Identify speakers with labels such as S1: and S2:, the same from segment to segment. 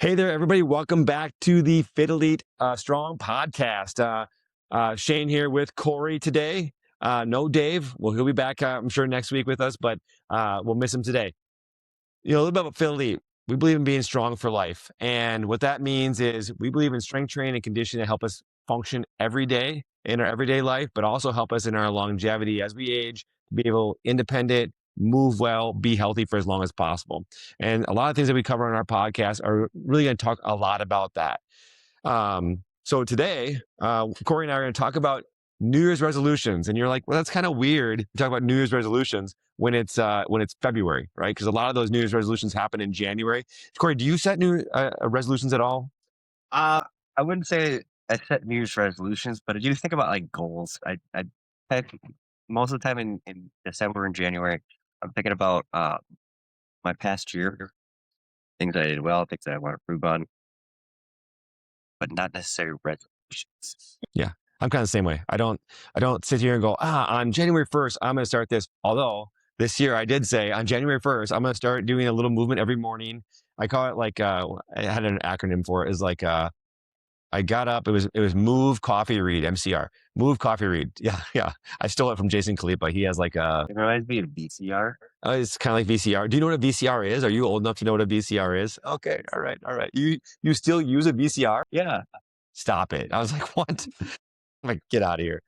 S1: Hey there, everybody. Welcome back to the FitELITE Strong podcast. Shane here with Korey today. No Dave. Well, he'll be back, I'm sure, next week with us, but we'll miss him today. A little bit about FitELITE. We believe in being strong for life. And what that means is we believe in strength training and conditioning to help us function every day in our everyday life, but also help us in our longevity as we age, to be able independent, move well, be healthy for as long as possible. And a lot of things that we cover on our podcast are really going to talk a lot about that. So today, Korey and I are going to talk about New Year's resolutions. And you're like, well, that's kind of weird to talk about New Year's resolutions when it's February, right? Because a lot of those New Year's resolutions happen in January. Korey, do you set new resolutions at all?
S2: I wouldn't say I set New Year's resolutions, but I do think about like goals. I most of the time in December and January, I'm thinking about my past year, things I did well, things that I want to improve on, but not necessarily resolutions.
S1: Yeah, I'm kind of the same way. I don't sit here and go, on January 1st, I'm going to start this. Although this year I did say on January 1st, I'm going to start doing a little movement every morning. I call it like, I had an acronym for it. Is like, I got up, it was move, coffee, read, MCR. Move, coffee, read. Yeah. I stole it from Jason Kalipa. He has like
S2: It reminds me of VCR.
S1: it's kind of like VCR. Do you know what a VCR is? Are you old enough to know what a VCR is? Okay. All right. You still use a VCR?
S2: Yeah.
S1: Stop it. I was like, what? I'm like, get out of here.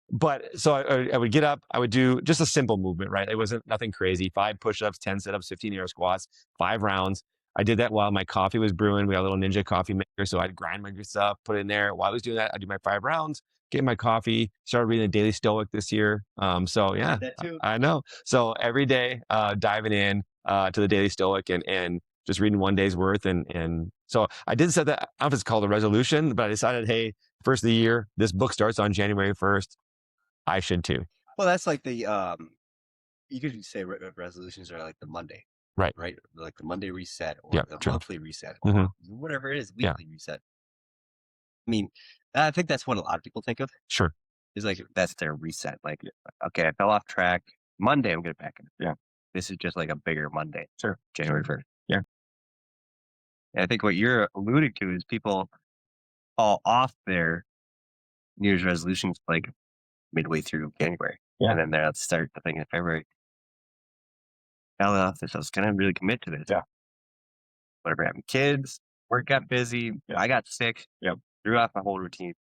S1: But so I would get up, I would do just a simple movement, right? It wasn't nothing crazy. 5 push-ups, 10 sit-ups, 15 air squats, 5 rounds. I did that while my coffee was brewing. We got a little Ninja coffee maker. So I'd grind my stuff, put it in there. While I was doing that, I'd do my 5 rounds, get my coffee, started reading the Daily Stoic this year. So yeah,
S2: That too.
S1: I know. So every day, diving in to the Daily Stoic and just reading one day's worth. And so I did set that, I don't know if it's called a resolution, but I decided, hey, first of the year, this book starts on January 1st. I should too.
S3: Well, that's like the you could say resolutions are like the Monday,
S1: Right.
S3: like the Monday reset or
S1: Yeah,
S3: the
S1: true.
S3: monthly reset or
S1: Mhm.
S3: whatever it is,
S1: Yeah.
S3: weekly reset. I mean, I think that's what a lot of people think of
S1: Sure.
S3: is like that's their reset. Like, okay, I fell off track. Monday, I'm getting back in it.
S1: Yeah.
S3: This is just like a bigger Monday.
S1: Sure.
S3: January 1st.
S1: Yeah.
S2: And I think what you're alluding to is people fall off their New Year's resolutions like midway through January.
S1: Yeah.
S2: And then they'll start the thing in February. Fell off this. I was going to really commit to this.
S1: Yeah.
S2: Whatever happened. Kids, work got busy.
S1: Yeah.
S2: I got sick.
S1: Yep.
S2: Threw off my whole routine.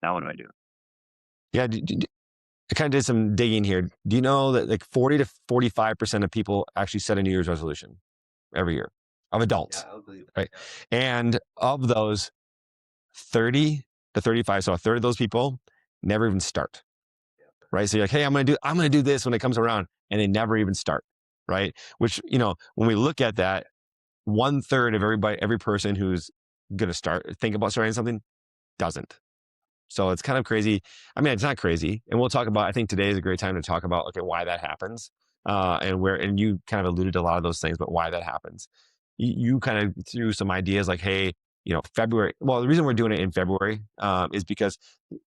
S2: Now what do I do?
S1: Yeah. I kind of did some digging here. Do you know that like 40 to 45% of people actually set a New Year's resolution every year of adults?
S3: I believe
S1: Right. And of those 30 to 35, so a third of those people never even start. Right. So you're like, hey, I'm going to do this when it comes around, and they never even start. Right. Which, when we look at that, 1/3 of every person who's going to think about starting something doesn't. So it's kind of crazy. I mean, it's not crazy. And we'll talk about, I think today is a great time to talk about, okay, why that happens. And you kind of alluded to a lot of those things, but why that happens. You kind of threw some ideas like, hey, February. Well, the reason we're doing it in February is because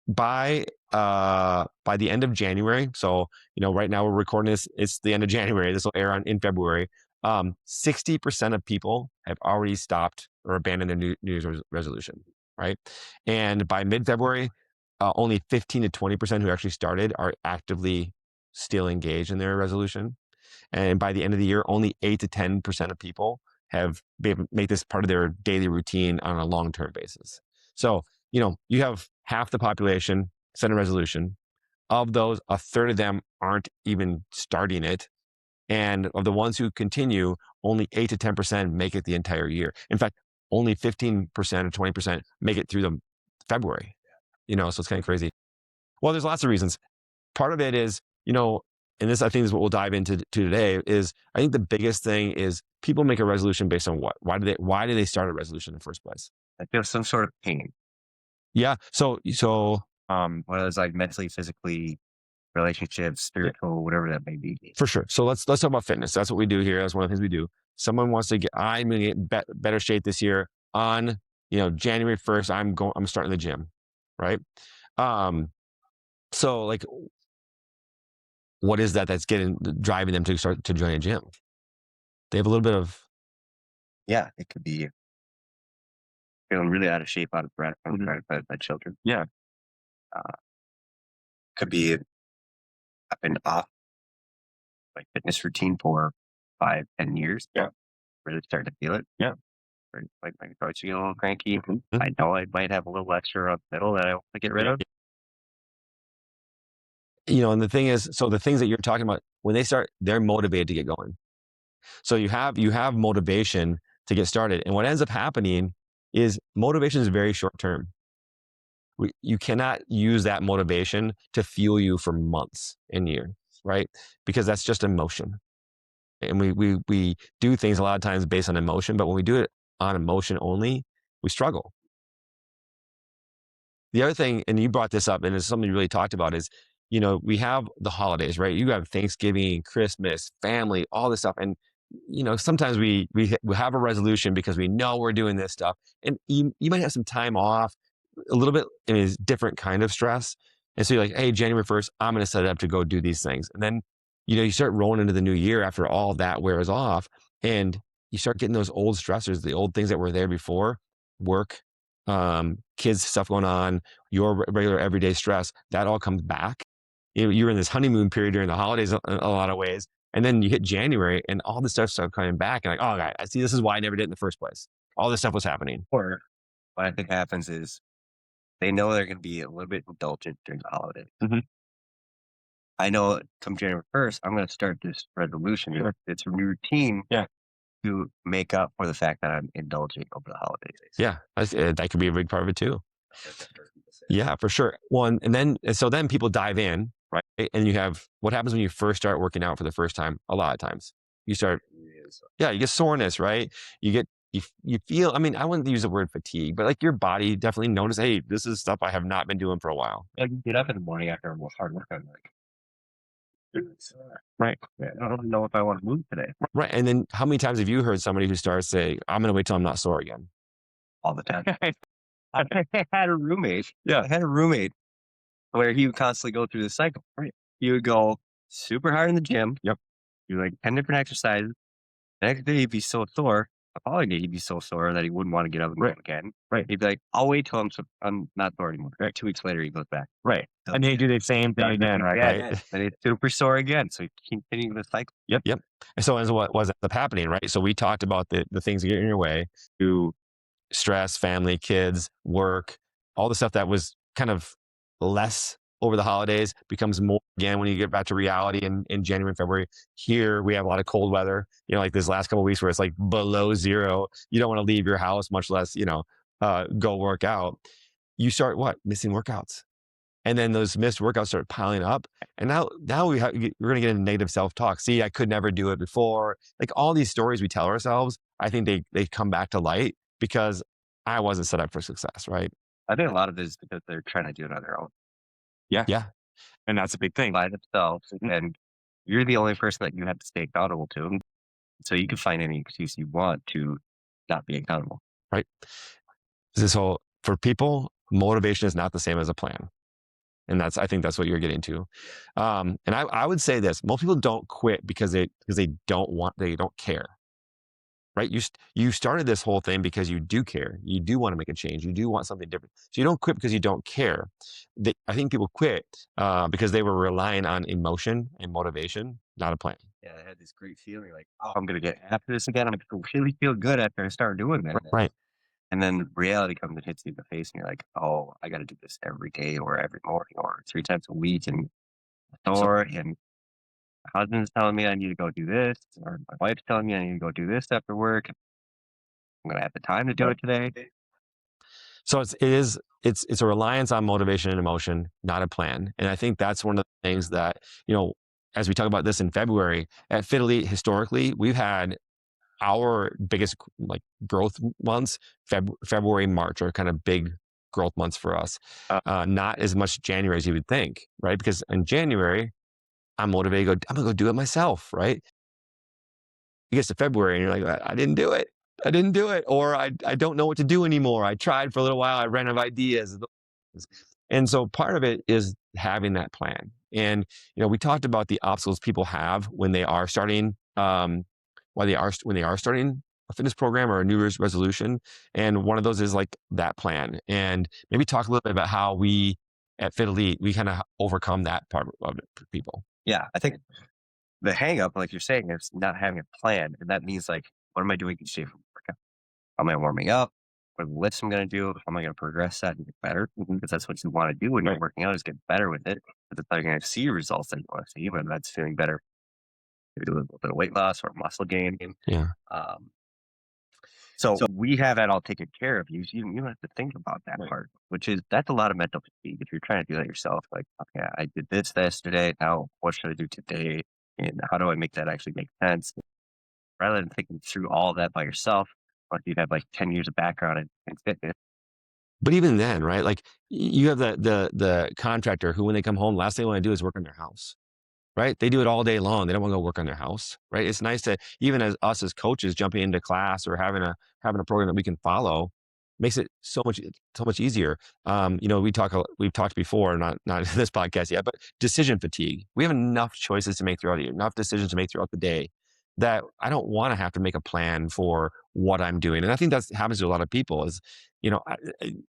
S1: by the end of January, so right now we're recording this, it's the end of January. This will air in February. 60% of people have already stopped or abandoned their New Year's resolution, right? And by mid-February, only 15 to 20% who actually started are actively still engaged in their resolution. And by the end of the year, only 8 to 10% of people have made this part of their daily routine on a long-term basis. So, you have half the population set a resolution. Of those, a third of them aren't even starting it. And of the ones who continue, only 8 to 10% make it the entire year. In fact, only 15% or 20% make it through the February. So it's kind of crazy. Well, there's lots of reasons. Part of it is, and this I think is what we'll dive into today, is I think the biggest thing is people make a resolution based on what? Why do they start a resolution in the first place?
S2: I feel some sort of pain.
S1: Yeah. So
S2: whether it's like mentally, physically, relationships, spiritual, whatever that may be.
S1: For sure. So let's talk about fitness. That's what we do here. That's one of the things we do. Someone wants to I'm going to get better shape this year. On January 1st, I'm starting the gym, right? So like, what is that's driving them to start to join a gym? They have a little bit of.
S2: Yeah, it could be feeling really out of shape, out of breath. I'm trying to play with my children.
S1: Yeah.
S2: Could be I've been off my fitness routine for 5-10 years.
S1: Yeah.
S2: Really starting to feel it.
S1: Yeah.
S2: Like my throats get a little cranky.
S1: Mhm.
S2: I know I might have a little extra up middle that I want to get rid of.
S1: And the thing is, so the things that you're talking about, when they start, they're motivated to get going. So you have motivation to get started. And what ends up happening is motivation is very short term. You cannot use that motivation to fuel you for months and years, right? Because that's just emotion. And we do things a lot of times based on emotion, but when we do it on emotion only, we struggle. The other thing, and you brought this up, and it's something you really talked about, is, we have the holidays, right? You have Thanksgiving, Christmas, family, all this stuff. And, sometimes we have a resolution because we know we're doing this stuff. And you might have some time off, a little bit is different kind of stress. And so you're like, hey, January 1st, I'm going to set it up to go do these things. And then, you start rolling into the new year after all that wears off, and you start getting those old stressors, the old things that were there before, work, kids stuff going on, your regular everyday stress, that all comes back. You're in this honeymoon period during the holidays in a lot of ways. And then you hit January and all this stuff starts coming back. And like, oh, God, I see, this is why I never did it in the first place. All this stuff was happening.
S2: Or what I think happens is they know they're going to be a little bit indulgent during the holidays.
S1: Mhm.
S2: I know come January 1st, I'm going to start this resolution.
S1: Sure.
S2: It's a routine
S1: Yeah.
S2: to make up for the fact that I'm indulging over the holidays.
S1: Yeah, that could be a big part of it too. Yeah, for sure. So then people dive in, right? And you have, what happens when you first start working out for the first time? A lot of times you start, you get soreness, right? You feel, I mean, I wouldn't use the word fatigue, but like your body definitely notices, hey, this is stuff I have not been doing for a while.
S2: Like you get up in the morning after a hard workout, like,
S1: Right.
S2: I don't know if I want to move today.
S1: Right. And then how many times have you heard somebody who starts say, I'm going to wait till I'm not sore again?
S2: All the time. I had a roommate.
S1: Yeah.
S2: I had a roommate where he would constantly go through the cycle. Right. He would go super hard in the gym.
S1: Yep.
S2: Do like 10 different exercises. The next day he'd be so sore. The following day he'd be so sore that he wouldn't want to get up and go again.
S1: Right.
S2: He'd be like, I'll wait till I'm not sore anymore. Right. 2 weeks later he goes back.
S1: Right. And then you do the same thing again, right?
S2: Yeah. And he's super sore again. So he continues the cycle.
S1: Yep. And so what ends up happening, right? So we talked about the things that get in your way, to stress, family, kids, work, all the stuff that was kind of less over the holidays becomes more again when you get back to reality in January and February. Here we have a lot of cold weather, like this last couple of weeks where it's like below zero. You don't want to leave your house, much less, go work out. You start missing workouts. And then those missed workouts start piling up. And now we're going to get into negative self-talk. See, I could never do it before. Like all these stories we tell ourselves, I think they come back to light because I wasn't set up for success, right?
S2: I think a lot of it is because they're trying to do it on their own.
S1: Yeah. And that's a big thing.
S2: By themselves. And you're the only person that you have to stay accountable to. So you can find any excuse you want to not be accountable.
S1: Right. For people, motivation is not the same as a plan. And I think that's what you're getting to. And I would say this: most people don't quit because they don't care. Right? You started this whole thing because you do care. You do want to make a change. You do want something different. So you don't quit because you don't care. I think people quit because they were relying on emotion and motivation, not a plan.
S2: Yeah, I had this great feeling like, oh, I'm going to get after this again. I'm going to really feel good after I start doing that.
S1: Right.
S2: And then reality comes and hits you in the face, and you're like, oh, I got to do this every day or every morning or 3 times a week. And and my husband's telling me I need to go do this, or my wife's telling me I need to go do this after work. I'm going to have the time to do it today.
S1: So it's a reliance on motivation and emotion, not a plan. And I think that's one of the things that, as we talk about this in February, at FitELITE, historically, we've had our biggest growth months, February, March are kind of big growth months for us. Not as much January as you would think, right? Because in January, I'm motivated I'm going to go do it myself, right? It gets to February and you're like, I didn't do it. Or I don't know what to do anymore. I tried for a little while. I ran out of ideas. And so part of it is having that plan. And, we talked about the obstacles people have when they are starting, when they are starting a fitness program or a New Year's resolution. And one of those is like that plan. And maybe talk a little bit about how we at FitELITE, we kind of overcome that part of it for people.
S2: Yeah, I think the hang up, like you're saying, is not having a plan. And that means like, what am I doing each day for workout? How am I warming up? What are the lifts I'm going to do? How am I going to progress that and get better? Because that's what you want to do when you're working out, is get better with it. But that's how you're going to see results that you want to see, whether that's feeling better, maybe a little bit of weight loss or muscle gain.
S1: Yeah.
S2: So we have that all taken care of. You don't have to think about that part, that's a lot of mental fatigue if you're trying to do that yourself. Like, okay, I did this yesterday. Now what should I do today? And how do I make that actually make sense? Rather than thinking through all of that by yourself, like you have like 10 years of background in fitness.
S1: But even then, right? Like you have the contractor who, when they come home, last thing they want to do is work on their house. Right? They do it all day long. They don't want to go work on their house, right? It's nice to, even as us as coaches, jumping into class or having a program that we can follow makes it so much easier. We've talked before, not in this podcast yet, but decision fatigue. We have enough choices to make throughout the year, enough decisions to make throughout the day, that I don't want to have to make a plan for what I'm doing. And I think that happens to a lot of people is,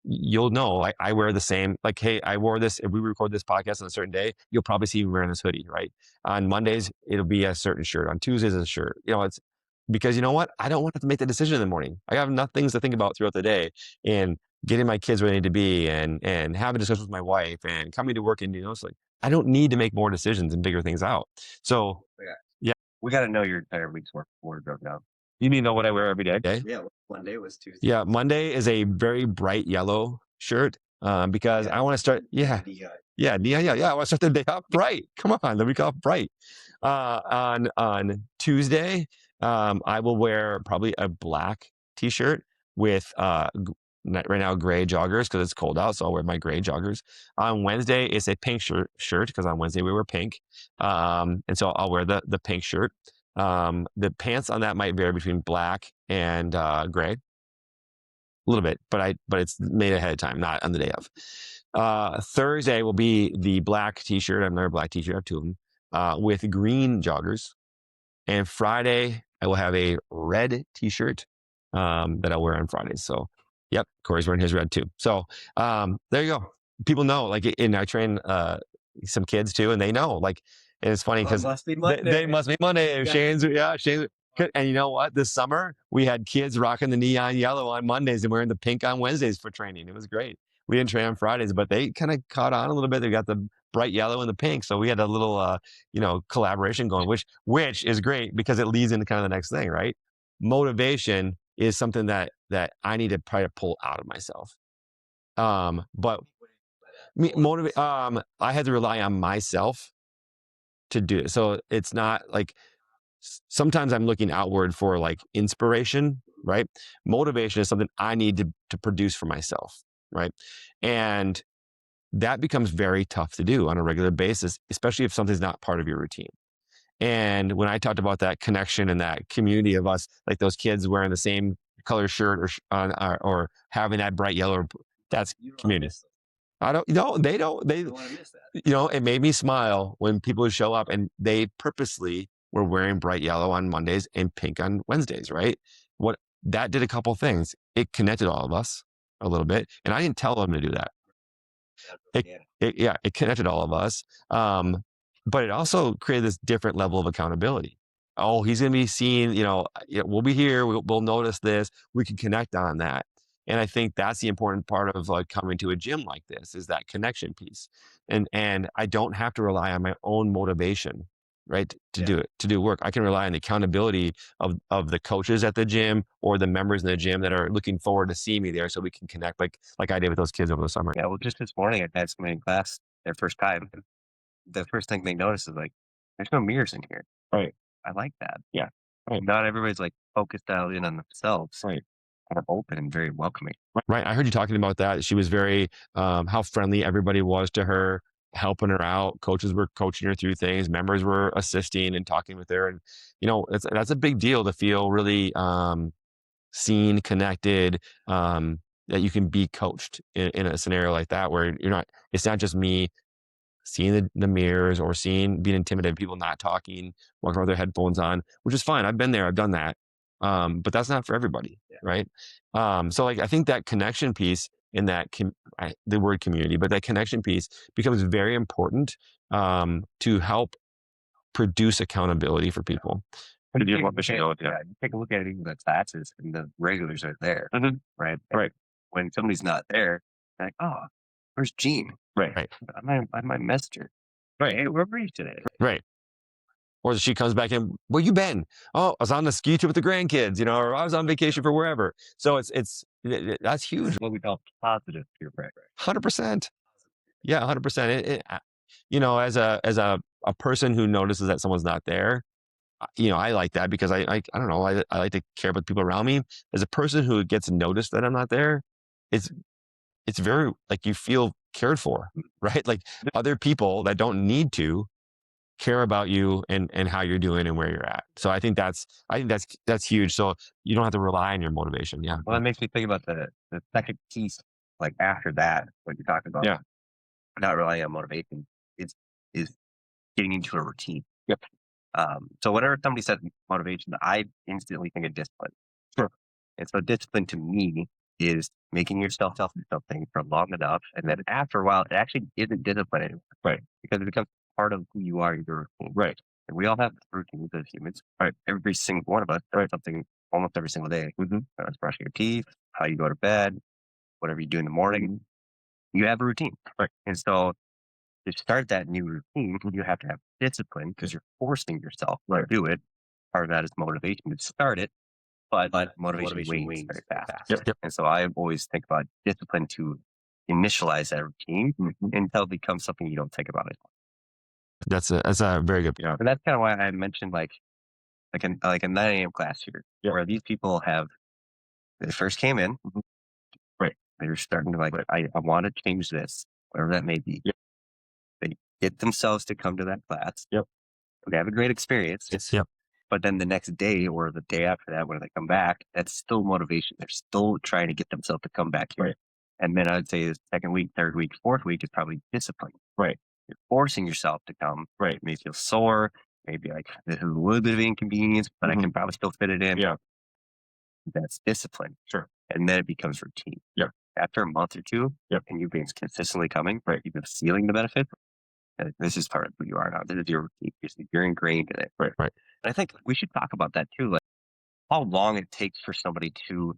S1: you'll know, I wear the same, like, hey, I wore this, if we record this podcast on a certain day, you'll probably see me wearing this hoodie, right? On Mondays, it'll be a certain shirt. On Tuesdays, a shirt. It's because you know what? I don't want to have to make the decision in the morning. I have enough things to think about throughout the day, and getting my kids where they need to be, and having discussions with my wife, and coming to work, and it's like, I don't need to make more decisions and figure things out. So yeah.
S2: We got to know your entire week's wardrobe now.
S1: You need to know what I wear every day?
S3: Yeah, Monday was Tuesday.
S1: Yeah, Monday is a very bright yellow shirt because I want to start. Yeah, I want to start the day off bright. Come on, the week off bright. On Tuesday, I will wear probably a black T-shirt with right now gray joggers because it's cold out, so I'll wear my gray joggers. On Wednesday, it's a pink shirt because on Wednesday we wear pink, and so I'll wear the pink shirt. The pants on that might vary between black and gray, a little bit, but it's made ahead of time, not on the day of. Thursday will be the black T-shirt. I've never black T-shirt. I have two of them with green joggers, and Friday I will have a red T-shirt that I'll wear on Fridays. So, yep, Korey's wearing his red too. So there you go. People know, like, and I train some kids too, and they know, like. And it's funny because they must be Monday. Shane's. And you know what? This summer, we had kids rocking the neon yellow on Mondays and wearing the pink on Wednesdays for training. It was great. We didn't train on Fridays, but they kind of caught on a little bit. They got the bright yellow and the pink. So we had a little, collaboration going, which is great because it leads into kind of the next thing, right? Motivation is something that I need to try to pull out of myself. But I had to rely on myself to do it. So it's not like, sometimes I'm looking outward for like inspiration, right? Motivation is something I need to produce for myself, right? And that becomes very tough to do on a regular basis, especially if something's not part of your routine. And when I talked about that connection and that community of us, like those kids wearing the same color shirt or having that bright yellow, that's community. I don't, they don't want to miss that. It made me smile when people would show up and they purposely were wearing bright yellow on Mondays and pink on Wednesdays, right? What that did a couple of things. It connected all of us a little bit, and I didn't tell them to do that. It connected all of us. But it also created this different level of accountability. Oh, he's going to be seen, we'll be here. We'll notice this. We can connect on that. And I think that's the important part of like coming to a gym like this, is that connection piece. And I don't have to rely on my own motivation, right? To do work. I can rely on the accountability of the coaches at the gym or the members in the gym that are looking forward to seeing me there so we can connect like I did with those kids over the summer.
S2: Yeah. Well, just this morning I had somebody in class their first time. The first thing they notice is like, there's no mirrors in here.
S1: Right.
S2: I like that.
S1: Yeah. Right.
S2: Not everybody's like focused dialed in on themselves.
S1: Right.
S2: Kind of open and very welcoming.
S1: Right. I heard you talking about that. She was very, how friendly everybody was to her, helping her out. Coaches were coaching her through things. Members were assisting and talking with her. And, that's a big deal to feel really seen, connected, that you can be coached in a scenario like that where it's not just me seeing the mirrors or being intimidated, people not talking, walking around with their headphones on, which is fine. I've been there. I've done that. But that's not for everybody, right? So like, I think that connection piece in that, the word community, but that connection piece becomes very important to help produce accountability for people.
S2: You take a look at even the classes and the regulars are there, right?
S1: Right.
S2: When somebody's not there, like, oh, where's Gene?
S1: Right.
S2: I might message her. Right. Hey, where were you today?
S1: Right. Or she comes back in, where you been? Oh, I was on the ski trip with the grandkids, or I was on vacation for wherever. So that's huge.
S2: What we call positive peer pressure.
S1: 100%. Yeah, 100%. As a person who notices that someone's not there, I like that because I don't know, I like to care about the people around me. As a person who gets noticed that I'm not there, it's very, like, you feel cared for, right? Like, other people that don't need to care about you and how you're doing and where you're at. So I think that's huge. So you don't have to rely on your motivation. Yeah.
S2: Well, that makes me think about the second piece, like after that, what you're talking about.
S1: Yeah.
S2: Not relying on motivation is getting into a routine.
S1: Yep.
S2: So whenever somebody says motivation, I instantly think of discipline.
S1: Sure.
S2: And so discipline to me is making yourself do something for long enough, and then after a while, it actually isn't discipline anymore.
S1: Right.
S2: Because it becomes part of who you are, your routine.
S1: Right.
S2: And we all have routines as humans. Right. Every single one of us does something almost every single day. Whether it's brushing your teeth, how you go to bed, whatever you do in the morning, you have a routine.
S1: Right.
S2: And so to start that new routine, you have to have discipline because you're forcing yourself to do it. Part of that is motivation to start it, but motivation wanes very fast.
S1: Yep.
S2: And so I always think about discipline to initialize that routine until it becomes something you don't think about it.
S1: That's a very good.
S2: And that's kind of why I mentioned like a 9 a.m. class here, where these people they first came in,
S1: right?
S2: They're starting to I want to change this, whatever that may be. Yep. They get themselves to come to that class.
S1: Yep.
S2: They have a great experience.
S1: Yep.
S2: But then the next day or the day after that, when they come back, that's still motivation. They're still trying to get themselves to come back here.
S1: Right.
S2: And then I'd say the second week, third week, fourth week is probably discipline.
S1: Right.
S2: You're forcing yourself to come.
S1: Right.
S2: You may feel sore. Maybe like this is a little bit of inconvenience, but I can probably still fit it in.
S1: Yeah.
S2: That's discipline.
S1: Sure.
S2: And then it becomes routine.
S1: Yep.
S2: After a month or two, and you've been consistently coming, you've been feeling the benefit. And this is part of who you are now. This is your routine. You're ingrained in it.
S1: Right.
S2: And I think we should talk about that too. Like how long it takes for somebody to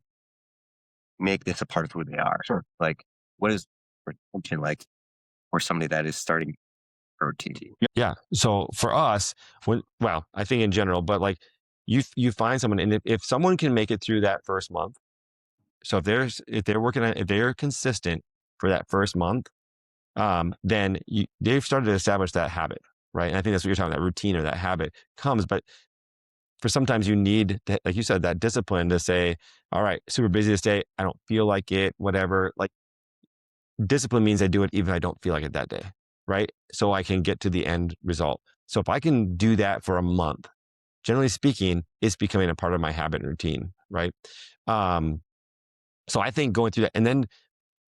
S2: make this a part of who they are.
S1: Sure.
S2: Like what is retention like for somebody that is starting a routine?
S1: Yeah. So for us, I think in general, but like you find someone, and if someone can make it through that first month, so if they're consistent for that first month, then they've started to establish that habit, right? And I think that's what you're talking about, that routine or that habit comes. But for sometimes you need, like you said, that discipline to say, all right, super busy this day, I don't feel like it, whatever. Like, discipline means I do it even if I don't feel like it that day, right? So I can get to the end result. So if I can do that for a month, generally speaking, it's becoming a part of my habit and routine, right? So I think going through that, and then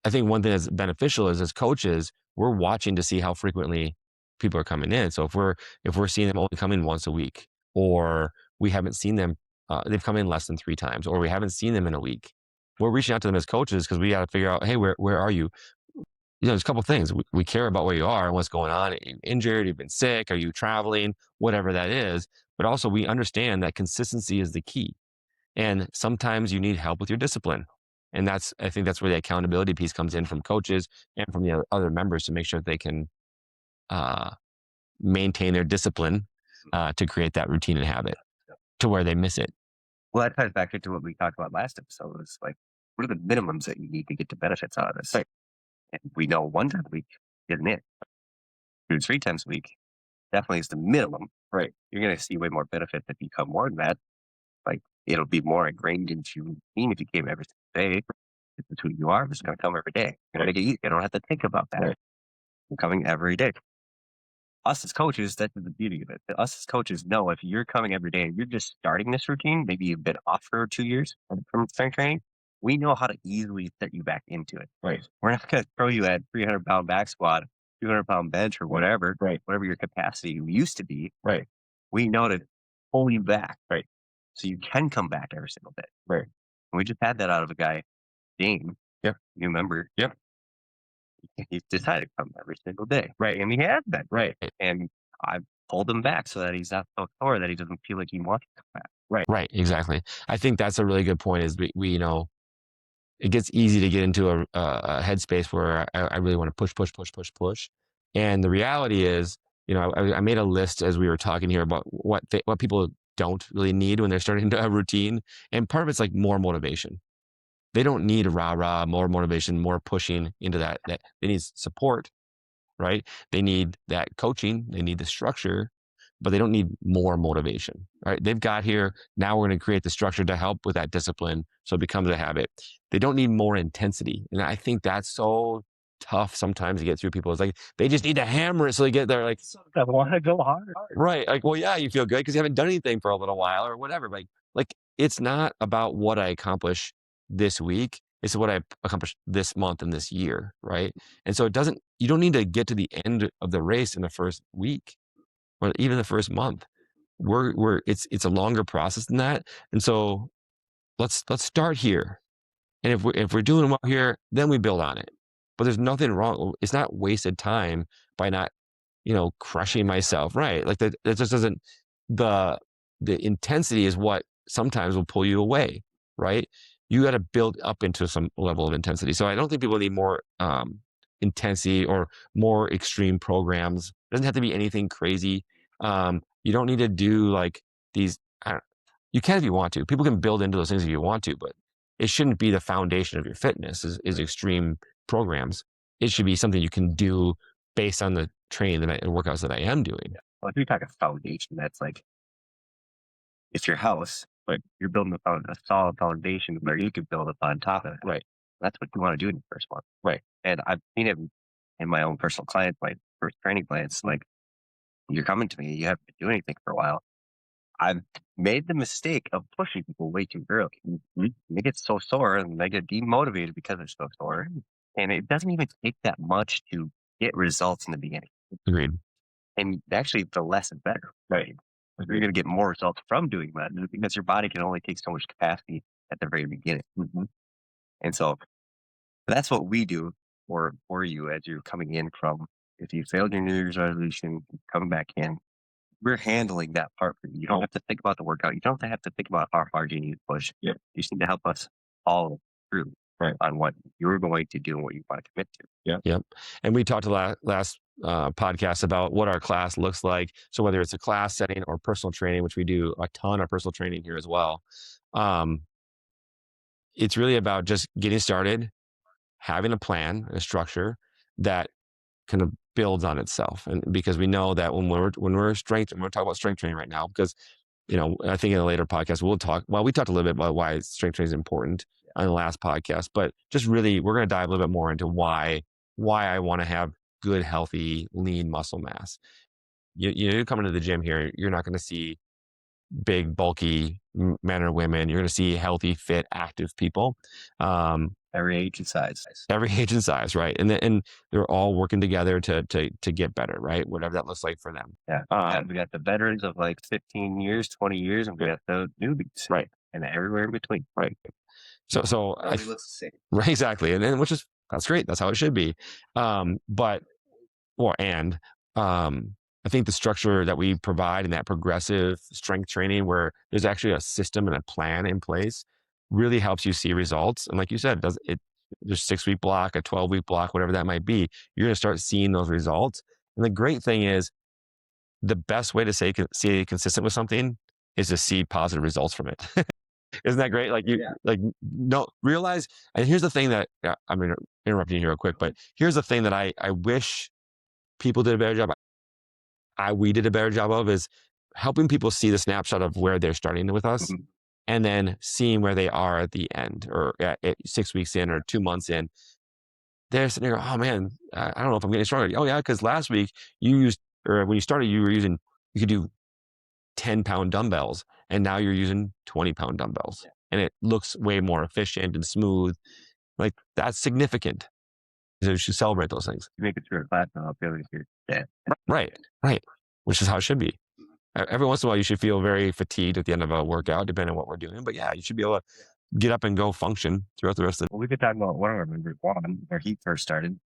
S1: I think one thing that's beneficial is, as coaches, we're watching to see how frequently people are coming in. So if we're seeing them only come in once a week, or we haven't seen them, they've come in less than 3 times, or we haven't seen them in a week, we're reaching out to them as coaches because we got to figure out, hey, where are you? There's a couple things. We care about where you are and what's going on. Are you injured? You've been sick? Are you traveling? Whatever that is. But also we understand that consistency is the key. And sometimes you need help with your discipline. And I think that's where the accountability piece comes in from coaches and from the other members to make sure that they can maintain their discipline to create that routine and habit to where they miss it.
S2: Well, that ties back into what we talked about last episode. Is like, what are the minimums that you need to get the benefits out of this?
S1: Right.
S2: And we know 1 time a week isn't it. 2 to 3 times a week definitely is the minimum.
S1: Right.
S2: You're going to see way more benefit if you come more than that. Like, it'll be more ingrained into your routine if you came every single day. If it's who you are, it's going to come every day. You're going to make it easy. You don't have to think about that.
S1: Right.
S2: You're coming every day. Us as coaches, that's the beauty of it. Us as coaches know if you're coming every day and you're just starting this routine, maybe you've been off for 2 years from strength training, we know how to easily set you back into it.
S1: Right.
S2: We're not going to throw you at 300-pound back squat, 200-pound bench, or whatever.
S1: Right.
S2: Whatever your capacity used to be.
S1: Right.
S2: We know to pull you back.
S1: Right.
S2: So you can come back every single day.
S1: Right.
S2: And we just had that out of a guy, Dane.
S1: Yep.
S2: You remember?
S1: Yep.
S2: He decided to come every single day.
S1: Right.
S2: And he has been.
S1: Right.
S2: And I pulled him back so that he's not so sore that he doesn't feel like he wants to come back.
S1: Right. Right. Exactly. I think that's a really good point is we it gets easy to get into a headspace where I really want to push. And the reality is, I made a list as we were talking here about what people don't really need when they're starting a routine. And part of it's like more motivation. They don't need rah-rah, more motivation, more pushing into that. They need support, right? They need that coaching. They need the structure, but they don't need more motivation, right? They've got here. Now we're going to create the structure to help with that discipline so it becomes a habit. They don't need more intensity. And I think that's so tough sometimes to get through people. It's like, they just need to hammer it so they get there. Like,
S2: I want to go hard.
S1: right. Like, well, yeah, you feel good because you haven't done anything for a little while or whatever. Like it's not about what I accomplish this week. It's what I accomplished this month and this year. Right. And so you don't need to get to the end of the race in the first week or even the first month. It's a longer process than that. And so let's start here. And if we're doing well here, then we build on it. But there's nothing wrong. It's not wasted time by not, crushing myself. Right. Like that just doesn't, the intensity is what sometimes will pull you away. Right. You got to build up into some level of intensity. So I don't think people need more intensity or more extreme programs. It doesn't have to be anything crazy. You don't need to do like these. You can if you want to. People can build into those things if you want to, but it shouldn't be the foundation of your fitness is extreme programs. It should be something you can do based on the training and workouts that I am doing.
S2: Well, if you talk a foundation, that's like, it's your house, but you're building a solid foundation where you can build up on top of it.
S1: Right.
S2: That's what you want to do in the first month.
S1: Right.
S2: And I've seen it in my own personal clients, my first training clients. Like, you're coming to me, you haven't been doing anything for a while. I've made the mistake of pushing people way too early. They get so sore and they get demotivated because they're so sore. And it doesn't even take that much to get results in the beginning.
S1: Agreed.
S2: And actually, the less is better. Right. You're going to get more results from doing that because your body can only take so much capacity at the very beginning. And so that's what we do for you as you're coming in from, if you failed your New Year's resolution, coming back in, we're handling that part for you. You don't have to think about the workout. You don't have to think about how hard you need to push. You just need to help us follow through on what you're going to do and what you want to commit to.
S1: Yep. And we talked last podcast about what our class looks like. So whether it's a class setting or personal training, which we do a ton of personal training here as well. It's really about just getting started, having a plan, a structure that kind of builds on itself. And because we know that when we're talking about strength training right now, because, I think in a later podcast, we talked a little bit about why strength training is important on the last podcast, but just really, we're going to dive a little bit more into why I want to have good, healthy, lean muscle mass. You come into the gym here, you're not going to see big, bulky men or women. You're going to see healthy, fit, active people.
S2: Every age and size.
S1: Right? And they're all working together to get better, right? Whatever that looks like for them.
S2: Yeah. We got the veterans of like 15 years, 20 years, and we got the newbies.
S1: Right.
S2: And everywhere in between.
S1: Right. So
S2: Everybody looks the same.
S1: Right, exactly. And then that's great. That's how it should be. I think the structure that we provide in that progressive strength training where there's actually a system and a plan in place really helps you see results. And like you said, there's a 6-week block, a 12-week block, whatever that might be, you're going to start seeing those results. And the great thing is the best way to stay consistent with something is to see positive results from it. Isn't that great? Realize, and here's the thing that I'm interrupting you here real quick, but here's the thing that I wish people did a better job. We did a better job of is helping people see the snapshot of where they're starting with us and then seeing where they are at the end or at 6 weeks in or 2 months in. They're sitting there, oh man, I don't know if I'm getting stronger. Oh yeah, because last week when you started, you could do 10-pound dumbbells and now you're using 20-pound dumbbells and it looks way more efficient and smooth. Like that's significant. So you should celebrate those things.
S2: You make it through a class now, I'll be able to hear that.
S1: Right. Which is how it should be. every once in a while you should feel very fatigued at the end of a workout, depending on what we're doing. But yeah, you should be able to get up and go function throughout the rest of the
S2: Well, we could talk about one of our members, Juan, where he first started.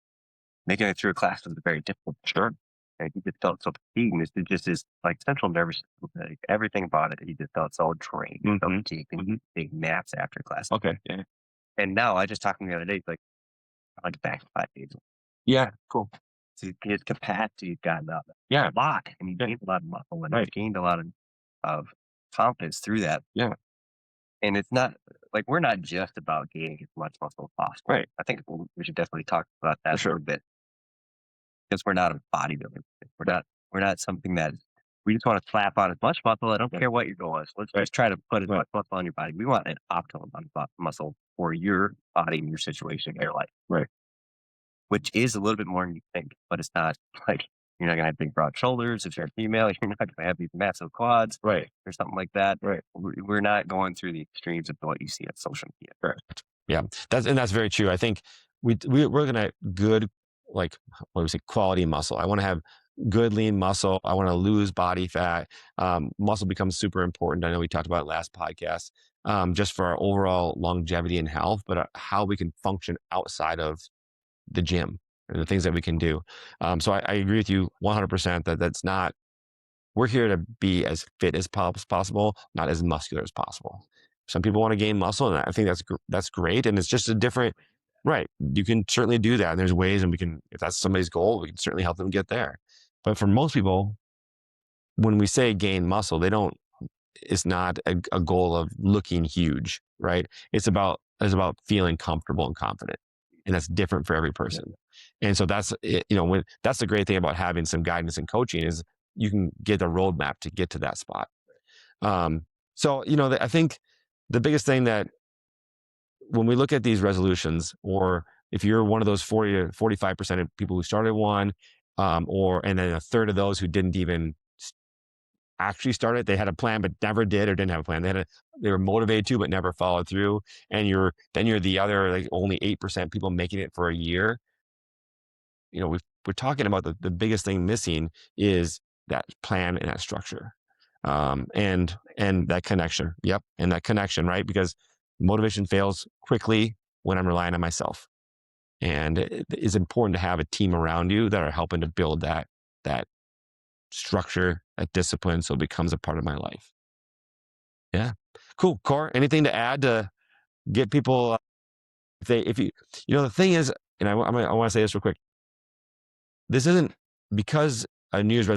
S2: Making it through a class was very difficult.
S1: Sure.
S2: And he just felt so fatigued. And it's just his like central nervous system, like, everything about it. He just felt so drained, so fatigued, and take naps after class.
S1: Okay. Yeah.
S2: And now I just talked to him the other day. He's like, I like back 5 days.
S1: Yeah. Cool.
S2: So his capacity got up
S1: Yeah.
S2: a lot, and he gained a lot of muscle, and
S1: Right.
S2: he gained a lot of confidence through that.
S1: Yeah.
S2: And it's not like we're not just about gaining as much muscle as possible.
S1: Right.
S2: I think we should definitely talk about that
S1: For sure.
S2: a little bit, because we're not a bodybuilder. We're not something that we just want to slap on as much muscle. I don't care what your goal is. Let's just try to put as much muscle on your body. We want an optimal amount of muscle for your body and your situation in your life.
S1: Right.
S2: Which is a little bit more than you think, but it's not like you're not going to have big broad shoulders. If you're a female, you're not going to have these massive quads,
S1: Right.
S2: or something like that.
S1: Right.
S2: We're not going through the extremes of what you see on social media.
S1: Correct. Yeah, that's very true. I think we're gonna good, like, what do we say, quality muscle. I want to have good lean muscle. I want to lose body fat. Muscle becomes super important. I know we talked about it last podcast, just for our overall longevity and health, but how we can function outside of the gym and the things that we can do. So I agree with you 100% that that's not. We're here to be as fit as possible, not as muscular as possible. Some people want to gain muscle, and I think that's great. And it's just a different, right? You can certainly do that. And there's ways, and we can, if that's somebody's goal, we can certainly help them get there. But for most people, when we say gain muscle, it's not a goal of looking huge, right? It's about feeling comfortable and confident. And that's different for every person. And so that's it, that's the great thing about having some guidance and coaching is you can get a roadmap to get to that spot. So, I think the biggest thing that when we look at these resolutions, or if you're one of those 40 to 45% of people who started one, and then a third of those who didn't even actually start it, they had a plan but never did, or didn't have a plan. They were motivated to but never followed through. And you're the other, like, only 8% people making it for a year. We're talking about the biggest thing missing is that plan and that structure, and that connection. Yep, and that connection, right? Because motivation fails quickly when I'm relying on myself, and it is important to have a team around you that are helping to build that structure, that discipline, so it becomes a part of my life. Yeah, cool. Korey, anything to add to get people? The thing is, and I want to say this real quick. This isn't because a New Year's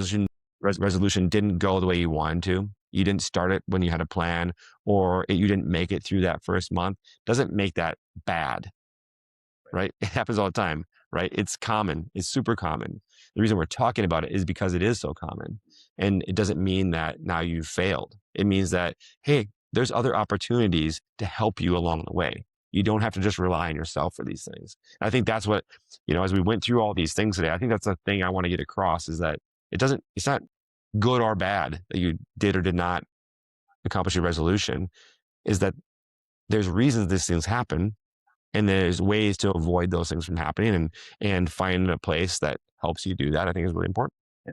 S1: resolution didn't go the way you wanted to. You didn't start it when you had a plan, or you didn't make it through that first month. Doesn't make that bad, right? It happens all the time, right? It's common. It's super common. The reason we're talking about it is because it is so common. And it doesn't mean that now you've failed. It means that, hey, there's other opportunities to help you along the way. You don't have to just rely on yourself for these things. And I think that's what, as we went through all these things today, I think that's the thing I want to get across, is that it's not good or bad that you did or did not accomplish your resolution. Is that there's reasons these things happen, and there's ways to avoid those things from happening, and find a place that helps you do that. I think is really important.
S2: Yeah.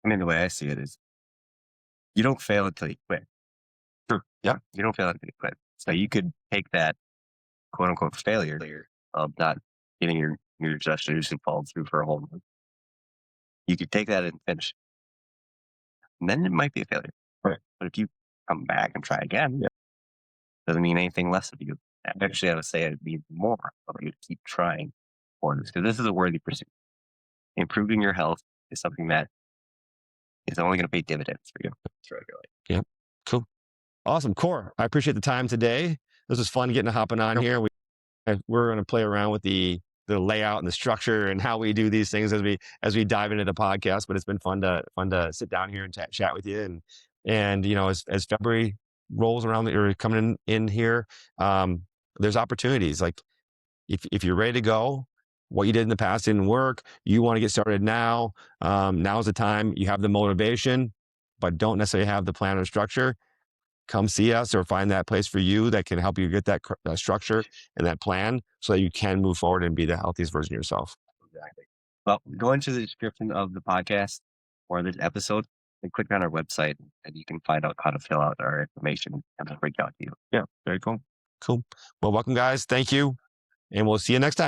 S2: I mean, the way I see it is, you don't fail until you quit.
S1: Sure. Yeah.
S2: You don't fail until you quit. So you could take that quote unquote failure of not getting your resolution followed through for a whole month. You could take that and finish, and then it might be a failure.
S1: Right.
S2: But if you come back and try again, doesn't mean anything less of you. Actually, I would say it means more of you to keep trying for this, because this is a worthy pursuit. Improving your health is something that is only going to pay dividends for you. That's regularly.
S1: Yeah. Cool. Awesome. Korey, I appreciate the time today. This was fun hopping on here. We're going to play around with the layout and the structure and how we do these things as we dive into the podcast. But it's been fun to sit down here and chat with you. And as February rolls around, or coming in here, there's opportunities. Like if you're ready to go, what you did in the past didn't work, you want to get started now. Now's the time. You have the motivation, but don't necessarily have the plan or structure. Come see us, or find that place for you that can help you get that structure and that plan, so that you can move forward and be the healthiest version of yourself.
S2: Exactly. Well, go into the description of the podcast or this episode. and click on our website, and you can find out how to fill out our information and we'll reach out to you.
S3: Yeah, very cool.
S1: Cool. Well, welcome, guys. Thank you. And we'll see you next time.